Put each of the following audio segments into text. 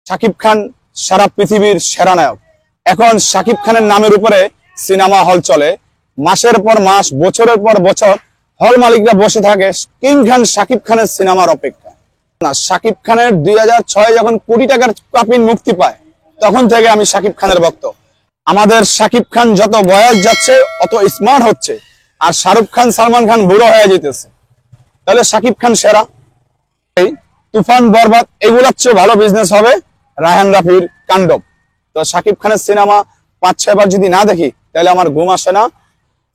শাকিব খান সারা পৃথিবীর সেরা নায়ক। এখন শাকিব খানের নামের উপরে সিনেমা হল চলে, মাসের পর মাস, বছরের পর বছর হল মালিকরা বসে থাকে কিং খান শাকিব খানের সিনেমার অপেক্ষা। না, শাকিব খানের 2006 যখন কোটি টাকার কাপিন মুক্তি পায় তখন থেকে আমি শাকিব খানের ভক্ত। আমাদের শাকিব খান যত বয়স যাচ্ছে অত স্মার্ট হচ্ছে, আর শাহরুখ খান, সালমান খান বুড়ো হয়ে যেতেছে। তাহলে শাকিব খান সেরা। এই তুফান, বরবাদ এগুলোর চেয়ে ভালো বিজনেস হবে রায়হান রাফির কাণ্ডব। তো শাকিব খানের সিনেমা 5-6 বার যদি না দেখি তাহলে আমার ঘুম আসে না।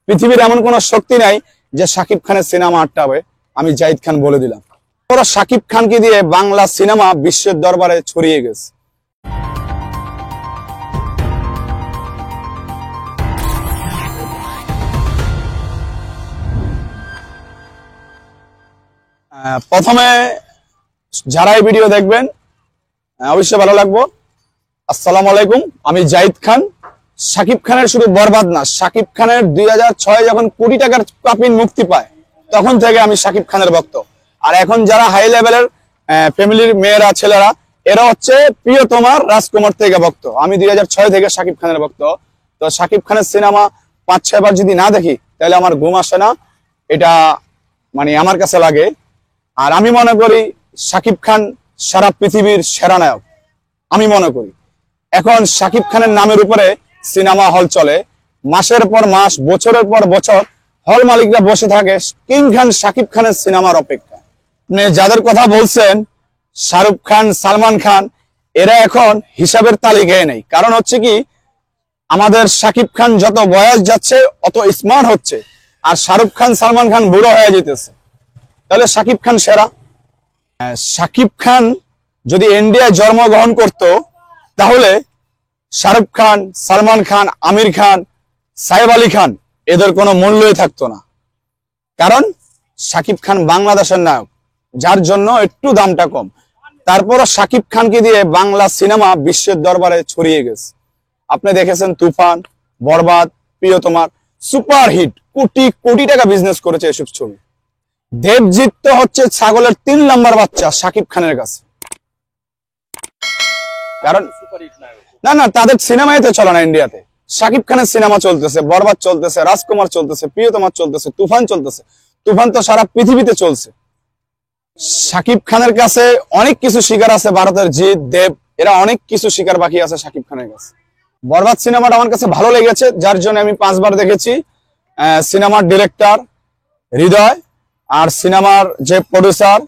পৃথিবীর এমন কোন শক্তি নাই যে শাকিব খানের সিনেমা আটকাবে, আমি জাহিদ খান বলে দিলাম। ওরা শাকিব খানকে দিয়ে বাংলা সিনেমা বিশ্বের দরবারে ছড়িয়ে গেছে। প্রথমে যারা এই ভিডিও দেখবেন অবশ্যই ভালো লাগবে। আসসালামু আলাইকুম, আমি জাহিদ খান। শাকিব খানের শুধু বরবাদ না, শাকিব খানের 2006 যখন কোটি টাকার কাপিন মুক্তি পায় তখন থেকে আমি শাকিব খানের ভক্ত। আর এখন যারা হাই লেভেলের ফ্যামিলির মেয়েরা, ছেলেরা, এরা হচ্ছে প্রিয়তমার রাজকুমার থেকে ভক্ত। আমি 2006 থেকে শাকিব খানের ভক্ত। তো শাকিব খানের সিনেমা 5-6 বার যদি না দেখি তাহলে আমার ঘুম আসে না, এটা মানে আমার কাছে লাগে। আর আমি মনে করি শাকিব খান সারা পৃথিবীর সেরা নায়ক। আমি মনে করি এখন শাকিব খানের নামের উপরে সিনেমা হল চলে, মাসের পর মাস, বছরের পর বছর হল মালিকরা বসে থাকে কিং খান শাকিব খানের সিনেমার অপেক্ষা। আপনি যাদের কথা বলছেন শাহরুখ খান, সালমান খান, এরা এখন হিসাবের তালিকায় নেই। কারণ হচ্ছে কি, আমাদের শাকিব খান যত বয়স যাচ্ছে অত স্মার্ট হচ্ছে, আর শাহরুখ খান, সালমান খান বুড়ো হয়ে যেতেছে। তাহলে শাকিব খান সেরা। শাকিব খান যদি ইন্ডিয়ায় জন্মগ্রহণ করত তাহলে শাহরুখ খান, সালমান খান, আমির খান, সাইফ আলী খান এদের কোনো মূল্যই থাকতো না। কারণ শাকিব খান বাংলাদেশের নায়ক, যার জন্য একটু দামটা কম। তারপরও শাকিব খানকে দিয়ে বাংলা সিনেমা বিশ্বের দরবারে ছড়িয়ে গেছে। আপনি দেখেছেন তুফান, বরবাদ, প্রিয়তমার সুপার হিট, কোটি কোটি টাকা বিজনেস করেছে এসব ছবি। দেবজিৎ তো হচ্ছে ছাগলের 3 নম্বর বাচ্চা শাকিব খানের কাছে। কারণ না, তাদের সিনেমাই তো চলে না ইন্ডিয়াতে। শাকিব খানের সিনেমা চলতেছে, বরবাদ চলতেছে, রাজকুমার চলতেছে, প্রিয়তমার চলতেছে, তুফান চলতেছে। তুফান তো সারা পৃথিবীতে চলছে। শাকিব খানের কাছে অনেক কিছু শিকার আছে, ভারতের জিৎ, দেব, এরা অনেক কিছু শিকার বাকি আছে শাকিব খানের কাছে। বরবাদ সিনেমাটা আমার কাছে ভালো লেগেছে, যার জন্য আমি 5 বার দেখেছি। সিনেমার ডিরেক্টর হৃদয়, আর সিনেমার যে প্রডিউসার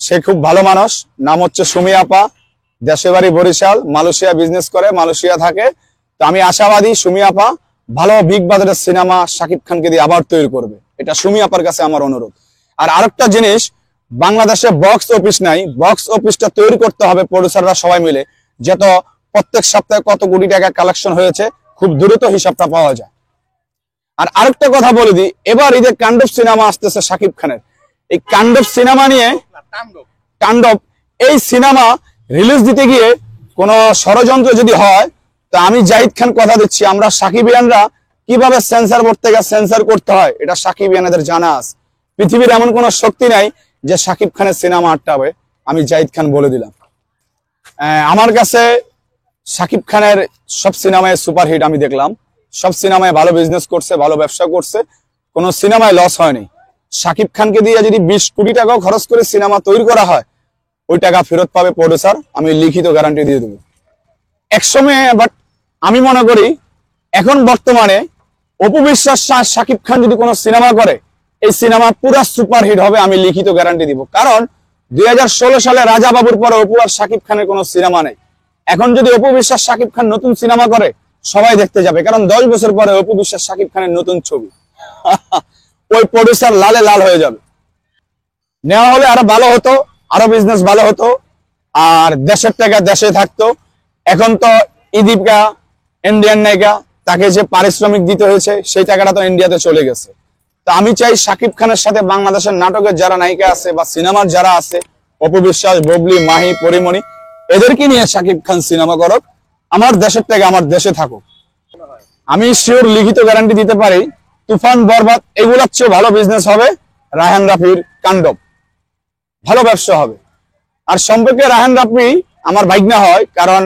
সে খুব ভালো মানুষ, নাম হচ্ছে সুমি আপা। দেশে বাড়ি বরিশাল, মালয়েশিয়া বিজনেস করে, মালয়েশিয়া থাকে। তো আমি আশাবাদী সুমি আপা ভালো বিগ বাজারের সিনেমা শাকিব খানকে দিয়ে আবার তৈরি করবে। এটা সুমি আপার কাছে আমার অনুরোধ। আর আরেকটা জিনিস, বাংলাদেশে বক্স অফিস নাই, বক্স অফিসটা তৈরি করতে হবে প্রডিউসাররা সবাই মিলে, যত প্রত্যেক সপ্তাহে কত কোটি টাকা কালেকশন হয়েছে খুব দ্রুত হিসাবটা পাওয়া যায়। আর আরেকটা কথা বলে দিই, এবার ঈদে কাণ্ডব সিনেমা আসতেছে শাকিব খানের। এই কাণ্ডব সিনেমা নিয়ে, কাণ্ডব এই সিনেমা রিলিজ দিতে গিয়ে কোনো ষড়যন্ত্র যদি হয়, তো আমি জাহিদ খান কথা দিচ্ছি, আমরা সাকিবিয়ানরা কিভাবে সেন্সর বোর্ড থেকে সেন্সর করতে হয় এটা সাকিবিয়ানদের জানা আছে। পৃথিবীর এমন কোনো শক্তি নাই যে শাকিব খানের সিনেমা আটকাবে, আমি জাহিদ খান বলে দিলাম। আমার কাছে শাকিব খানের সব সিনেমায় সুপারহিট আমি দেখলাম, সব সিনেমায় ভালো বিজনেস করছে, ভালো ব্যবসা করছে, কোনো সিনেমায় লস হয়নি। শাকিব খানকে দিয়ে যদি 20 কোটি টাকাও খরচ করে সিনেমা তৈরি করা হয়, ওই টাকা ফেরত পাবে প্রডিউসার, আমি লিখিত গ্যারান্টি দিয়ে দেবো 100। বাট আমি মনে করি এখন বর্তমানে অপু বিশ্বাস, শাকিব খান যদি কোনো সিনেমা করে, এই সিনেমা পুরা সুপারহিট হবে, আমি লিখিত গ্যারান্টি দিব। কারণ 2016 সালে রাজা বাবুর পরে অপু আর শাকিব খানের কোনো সিনেমা নেই। এখন যদি অপু বিশ্বাস, শাকিব খান নতুন সিনেমা করে, সবাই দেখতে যাবে। কারণ 10 বছর পরে অপু বিশ্বাস, শাকিব খানের নতুন ছবি, ওই প্রডিউসার লালে লাল হয়ে যাবে। নেওয়া হলে আরো ভালো হতো, আরো বিজনেস ভালো হতো, আর দেশের টাকা দেশে থাকতো। এখন তো ইদীপিকা ইন্ডিয়ান নায়িকা, তাকে যে পারিশ্রমিক দিতে হয়েছে সেই টাকাটা তো ইন্ডিয়াতে চলে গেছে। তো আমি চাই শাকিব খানের সাথে বাংলাদেশের নাটকের যারা নায়িকা আছে বা সিনেমার যারা আছে, অপু বিশ্বাস, ববলি, মাহি, পরিমণি, এদেরকে নিয়ে শাকিব খান সিনেমা করুক, আমার দেশের টাকা আমার দেশে থাকুক। আমি শিওর লিখিত গ্যারান্টি দিতে পারি, তুফান, বরবাদ এগুলোর চেয়ে ভালো বিজনেস হবে রায়হান রাফির কাণ্ডব, ভালো ব্যবসা হবে। আর সম্পর্কে রায়হান রাফি আমার ভাইগনা হয়, কারণ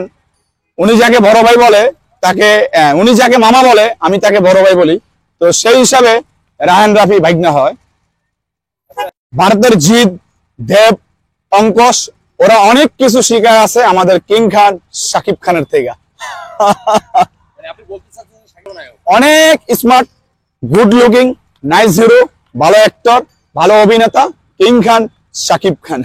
উনি যাকে বড় ভাই বলে তাকে উনি যাকে মামা বলে আমি তাকে বড় ভাই বলি, তো সেই হিসাবে রায়হান রাফি ভাইগনা হয়। ভারতের জিৎ, দেব, অঙ্কশ ওরা অনেক কিছু শিখে আছে আমাদের কিং খান শাকিব খানের থেকে। অনেক smart, good looking, nice hero, ভালো অ্যাক্টর, ভালো অভিনেতা কিং খান শাকিব খান।